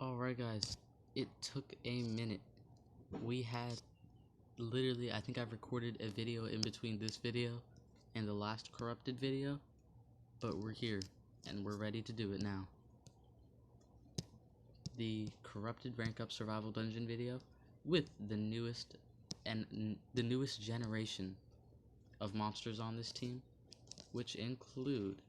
Alright guys, it took a minute. We had literally, I think I've recorded a video in between this video and the last corrupted video, but we're here and we're ready to do it now. The corrupted rank up survival dungeon video with the newest generation of monsters on this team, which include,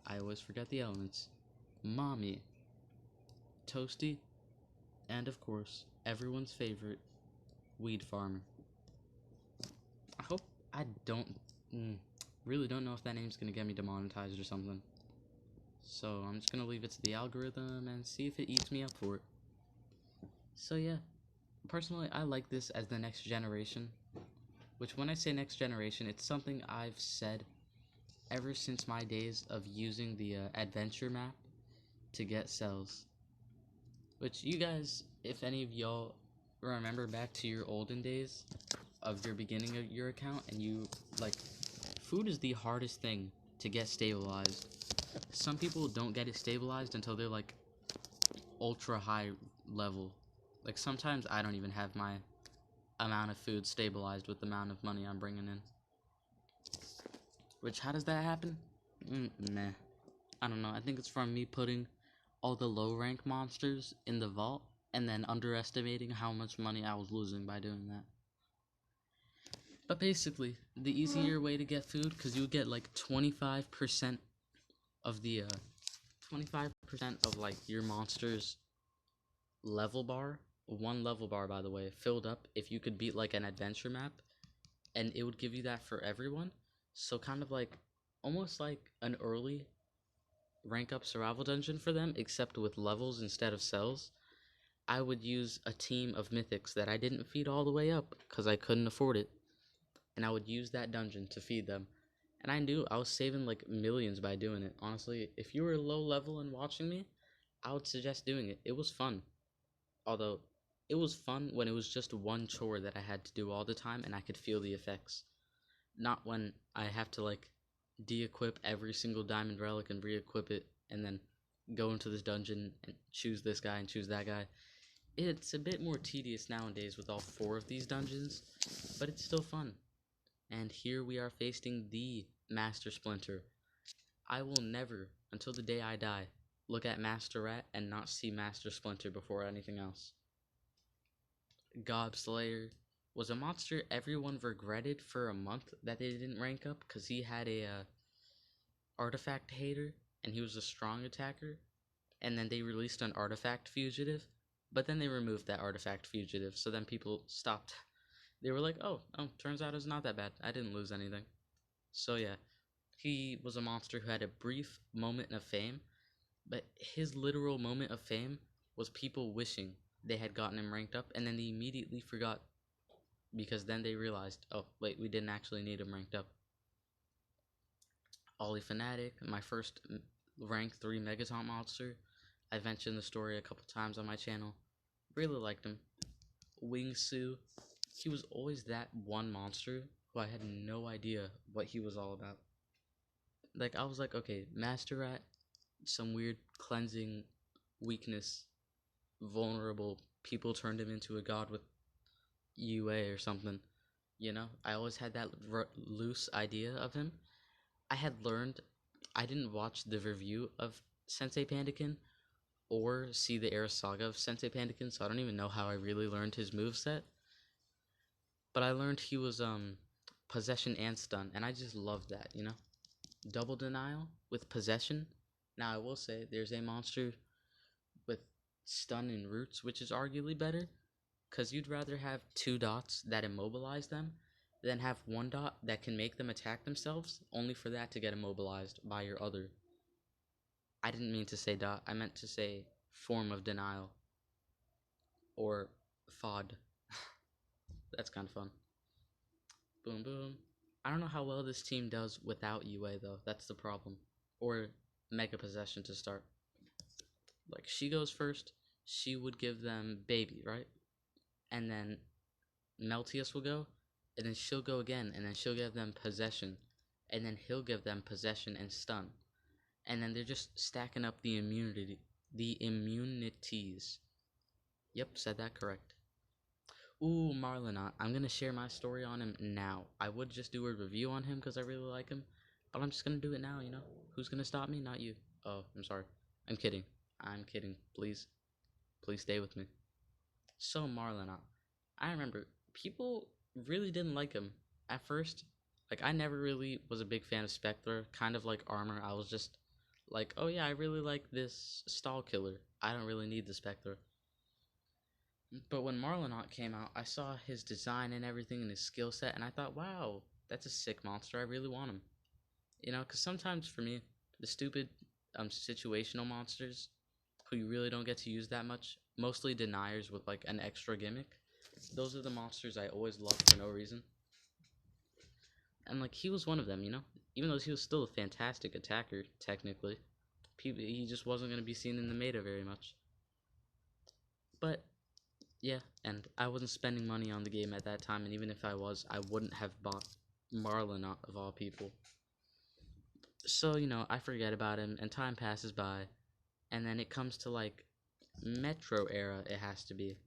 I always forget the elements, Mommy, Toasty, and of course, everyone's favorite, Weed Farmer. I hope I really don't know if that name's gonna get me demonetized or something. So I'm just gonna leave it to the algorithm and see if it eats me up for it. So yeah, personally I like this as the next generation, which when I say next generation, it's something I've said ever since my days of using the adventure map to get cells. Which you guys, if any of y'all remember back to your olden days of your beginning of your account, and you, like, food is the hardest thing to get stabilized. Some people don't get it stabilized until they're like ultra high level. Like sometimes I don't even have my amount of food stabilized with the amount of money I'm bringing in. Which, how does that happen? Meh. I don't know. I think it's from me putting all the low rank monsters in the vault and then underestimating how much money I was losing by doing that. But basically, the easier way to get food, because you get like 25% of the 25% of like your monster's level bar, one level bar by the way, filled up if you could beat like an adventure map, and it would give you that for everyone. So kind of like almost like an early rank up survival dungeon for them, except with levels instead of cells. I would use a team of mythics that I didn't feed all the way up because I couldn't afford it, and I would use that dungeon to feed them. And I knew I was saving like millions by doing it. Honestly, if you were low level and watching me, I would suggest doing it. It was fun. Although, it was fun when it was just one chore that I had to do all the time and I could feel the effects. Not when I have to like de-equip every single diamond relic and re-equip it and then go into this dungeon and choose this guy and choose that guy. It's a bit more tedious nowadays with all 4 of these dungeons, but it's still fun. And here we are facing the Master Splinter. I will never, until the day I die, look at Master Rat and not see Master Splinter before anything else. Gobslayer was a monster everyone regretted for a month that they didn't rank up because he had a artifact hater and he was a strong attacker, and then they released an artifact fugitive, but then they removed that artifact fugitive, so then people stopped. They were like, oh, turns out it's not that bad, I didn't lose anything. So yeah, he was a monster who had a brief moment of fame, but his literal moment of fame was people wishing they had gotten him ranked up, and then they immediately forgot, because then they realized, oh wait, we didn't actually need him ranked up. Ollie Fanatic, my first rank 3 Megaton monster. I've mentioned the story a couple times on my channel. Really liked him. Wingsu, he was always that one monster who I had no idea what he was all about. Like, I was like, okay, Master Rat, some weird cleansing weakness, vulnerable, people turned him into a god with UA or something. You know, I always had that loose idea of him. I had learned, I didn't watch the review of Sensei Pandakin or see the Era Saga of Sensei Pandakin, so I don't even know how I really learned his moveset. But I learned he was possession and stun, and I just loved that, you know? Double denial with possession. Now I will say there's a monster with stun and roots, which is arguably better, because you'd rather have 2 dots that immobilize them than have 1 dot that can make them attack themselves, only for that to get immobilized by your other. I didn't mean to say dot, I meant to say form of denial. Or FOD. That's kind of fun. Boom boom. I don't know how well this team does without UA though, that's the problem. Or Mega Possession to start. Like, she goes first, she would give them baby, right? And then Meltius will go, and then she'll go again, and then she'll give them possession, and then he'll give them possession and stun, and then they're just stacking up the The immunities. Yep, said that correct. Ooh, Marlonot. I'm gonna share my story on him now. I would just do a review on him because I really like him, but I'm just gonna do it now, you know? Who's gonna stop me? Not you. Oh, I'm sorry. I'm kidding. I'm kidding. Please. Please stay with me. So, Marlonot. I remember people really didn't like him at first. Like, I never really was a big fan of Spectre. Kind of like Armor. I was just like, oh yeah, I really like this Stall Killer. I don't really need the Spectre. But when Marlonot came out, I saw his design and everything and his skill set, and I thought, wow, that's a sick monster. I really want him. You know, because sometimes for me, the stupid situational monsters who you really don't get to use that much, mostly deniers with like an extra gimmick, those are the monsters I always loved for no reason. And like he was one of them, you know? Even though he was still a fantastic attacker, technically, he just wasn't going to be seen in the meta very much. But yeah, and I wasn't spending money on the game at that time, and even if I was, I wouldn't have bought Marlonot of all people. So, you know, I forget about him, and time passes by, and then it comes to, like, Metro era, it has to be.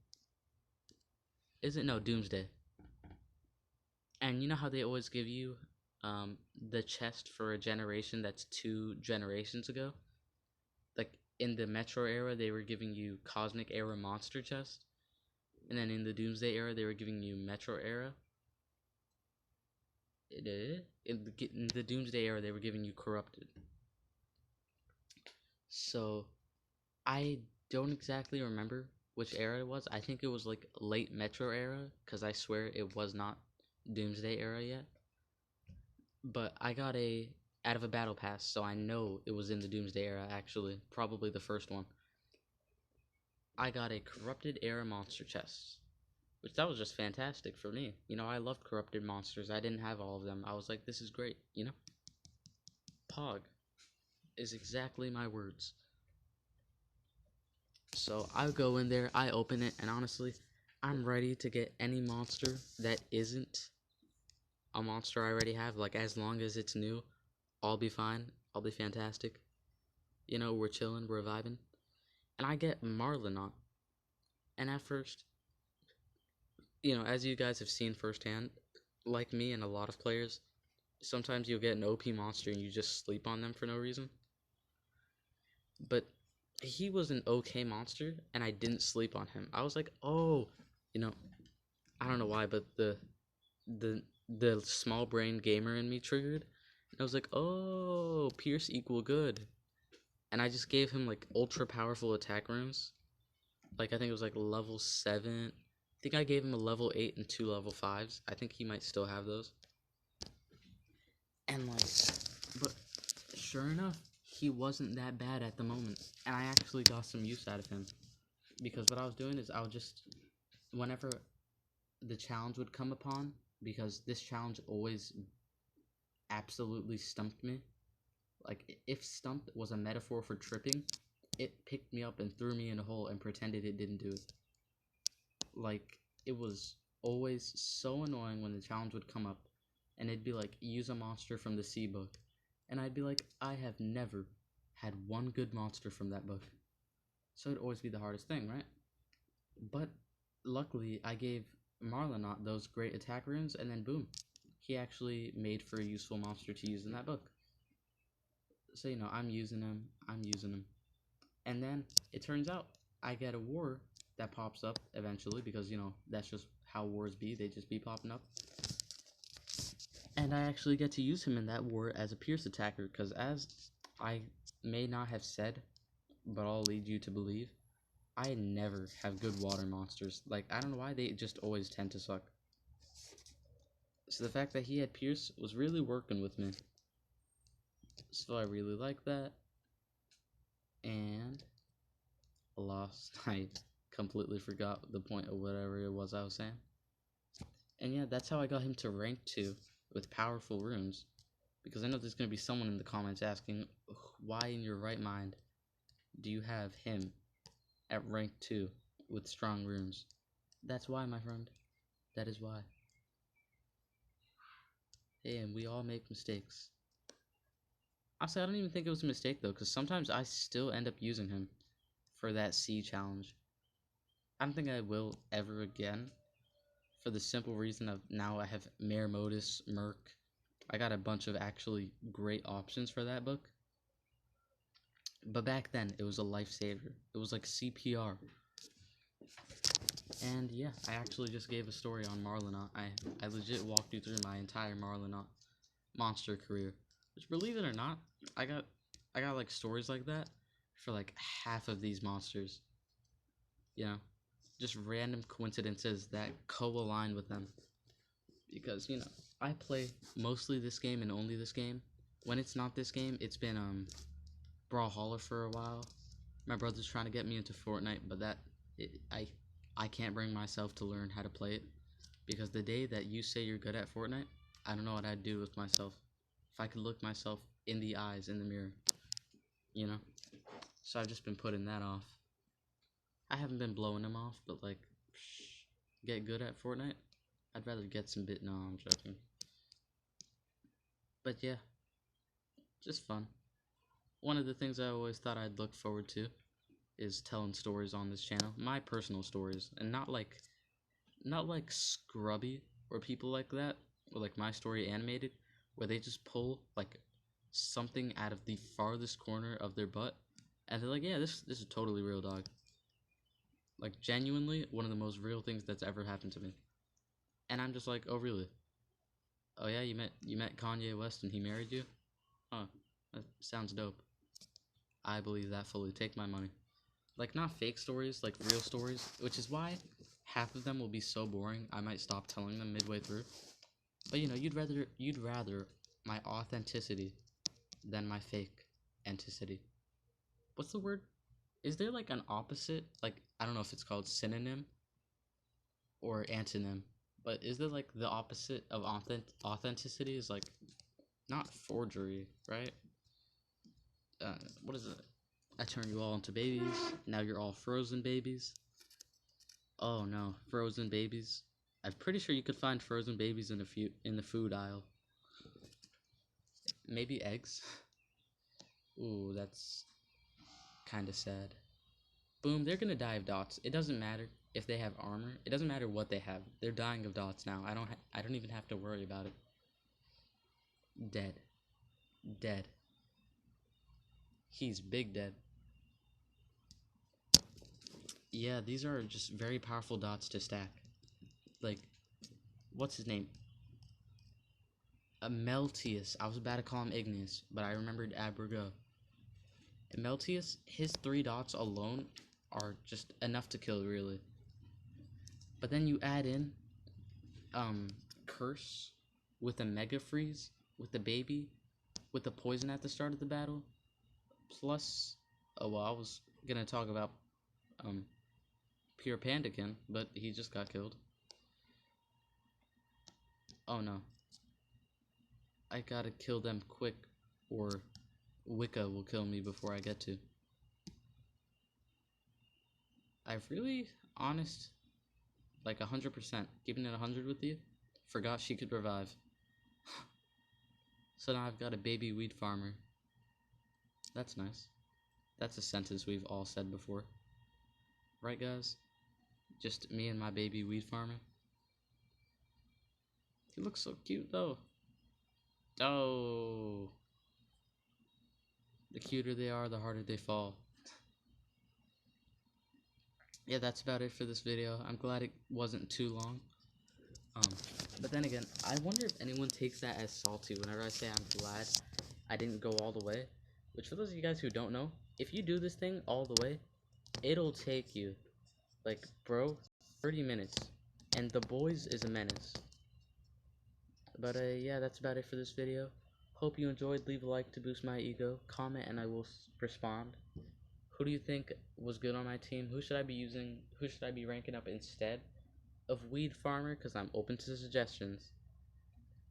Is it? No, Doomsday. And you know how they always give you the chest for a generation that's 2 generations ago? Like, in the Metro era, they were giving you Cosmic Era Monster Chest. And then in the Doomsday era, they were giving you Metro era. In the Doomsday era, they were giving you Corrupted. So, I don't exactly remember which era it was. I think it was like late Metro era, because I swear it was not Doomsday era yet. But I got out of a battle pass, so I know it was in the Doomsday era, actually. Probably the first one. I got a Corrupted era monster chest. Which that was just fantastic for me. You know, I loved corrupted monsters. I didn't have all of them. I was like, this is great, you know? Pog is exactly my words. So I go in there, I open it, and honestly, I'm ready to get any monster that isn't a monster I already have. Like, as long as it's new, I'll be fine. I'll be fantastic. You know, we're chilling, we're vibing. And I get Marlonot. And at first, you know, as you guys have seen firsthand, like me and a lot of players, sometimes you'll get an OP monster and you just sleep on them for no reason. But he was an okay monster, and I didn't sleep on him. I was like, oh, you know, I don't know why, but the small brain gamer in me triggered. And I was like, oh, Pierce equal good. And I just gave him like ultra powerful attack runes. Like I think it was like level 7. I think I gave him a level 8 and 2 level 5s. I think he might still have those. And like, but sure enough, he wasn't that bad at the moment. And I actually got some use out of him. Because what I was doing is I would just, whenever the challenge would come upon, because this challenge always absolutely stumped me. Like, if stumped was a metaphor for tripping, it picked me up and threw me in a hole and pretended it didn't do it. Like, it was always so annoying when the challenge would come up, and it'd be like, use a monster from the C book. And I'd be like, I have never had one good monster from that book. So it'd always be the hardest thing, right? But luckily, I gave Marlonot those great attack runes, and then boom, he actually made for a useful monster to use in that book. So, you know, I'm using him. And then it turns out I get a war that pops up eventually, because, you know, that's just how wars be. They just be popping up. And I actually get to use him in that war as a Pierce attacker, because as I may not have said, but I'll lead you to believe, I never have good water monsters. Like, I don't know why, they just always tend to suck. So the fact that he had Pierce was really working with me. So I really like that. And lost. I completely forgot the point of whatever it was I was saying. And yeah, that's how I got him to rank 2 with powerful runes. Because I know there's going to be someone in the comments asking, why in your right mind do you have him at rank 2 with strong runes? That's why, my friend. That is why. Hey, and we all make mistakes. Honestly, I don't even think it was a mistake, though, because sometimes I still end up using him. for that sea challenge. I don't think I will ever again, for the simple reason of now I have Mare Modus, Merc. I got a bunch of actually great options for that book. But back then, it was a lifesaver. It was like CPR. And yeah, I actually just gave a story on Marlinaut. I legit walked you through my entire Marlinaut monster career. Which, believe it or not, I got like stories like that for like half of these monsters. You know, just random coincidences that co-align with them. Because, you know, I play mostly this game and only this game. When it's not this game, it's been Brawlhalla for a while. My brother's trying to get me into Fortnite, but I can't bring myself to learn how to play it. Because the day that you say you're good at Fortnite, I don't know what I'd do with myself. If I could look myself in the eyes in the mirror. You know? So I've just been putting that off. I haven't been blowing them off, but like, get good at Fortnite? I'd rather get some bit. No, I'm joking. But yeah, just fun. One of the things I always thought I'd look forward to is telling stories on this channel. My personal stories, and not like Scrubby or people like that, or like My Story Animated, where they just pull like something out of the farthest corner of their butt, and they're like, yeah, this is totally real, dog. Like, genuinely, one of the most real things that's ever happened to me. And I'm just like, oh, really? Oh, yeah, you met Kanye West and he married you? Huh, that sounds dope. I believe that fully. Take my money. Like, not fake stories, like real stories, which is why half of them will be so boring, I might stop telling them midway through. But, you know, you'd rather my authenticity than my fake authenticity. What's the word? Is there, like, an opposite? Like, I don't know if it's called synonym or antonym. But is there, like, the opposite of authenticity is, like, not forgery, right? What is it? I turn you all into babies. Now you're all frozen babies. Oh, no. Frozen babies. I'm pretty sure you could find frozen babies in the food aisle. Maybe eggs. Ooh, that's kind of sad. Boom, they're gonna die of dots. It doesn't matter if they have armor. It doesn't matter what they have. They're dying of dots now. I don't even have to worry about it. Dead. Dead. He's big dead. Yeah, these are just very powerful dots to stack. Like, what's his name? Meltius. I was about to call him Igneous, but I remembered Abergo. Meltius, his 3 dots alone are just enough to kill, really. But then you add in Curse with a Mega Freeze, with the baby, with the poison at the start of the battle, plus, oh well, I was gonna talk about Pure Pandakin, but he just got killed. Oh no. I gotta kill them quick, or Wicca will kill me before I get to. I've really, honest, like 100%, keeping it 100 with you, forgot she could revive. So now I've got a baby weed farmer. That's nice. That's a sentence we've all said before. Right, guys? Just me and my baby weed farmer. He looks so cute, though. Oh. The cuter they are, the harder they fall. Yeah, that's about it for this video. I'm glad it wasn't too long. But then again, I wonder if anyone takes that as salty whenever I say I'm glad I didn't go all the way. Which, for those of you guys who don't know, if you do this thing all the way, it'll take you, like, bro, 30 minutes. And the boys is a menace. But, yeah, that's about it for this video. Hope you enjoyed. Leave a like to boost my ego. Comment and I will respond. Who do you think was good on my team? Who should I be using? Who should I be ranking up instead of Weed Farmer? Because I'm open to suggestions.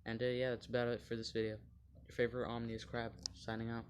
And, yeah, that's about it for this video. Your favorite Omni-Crab, signing out.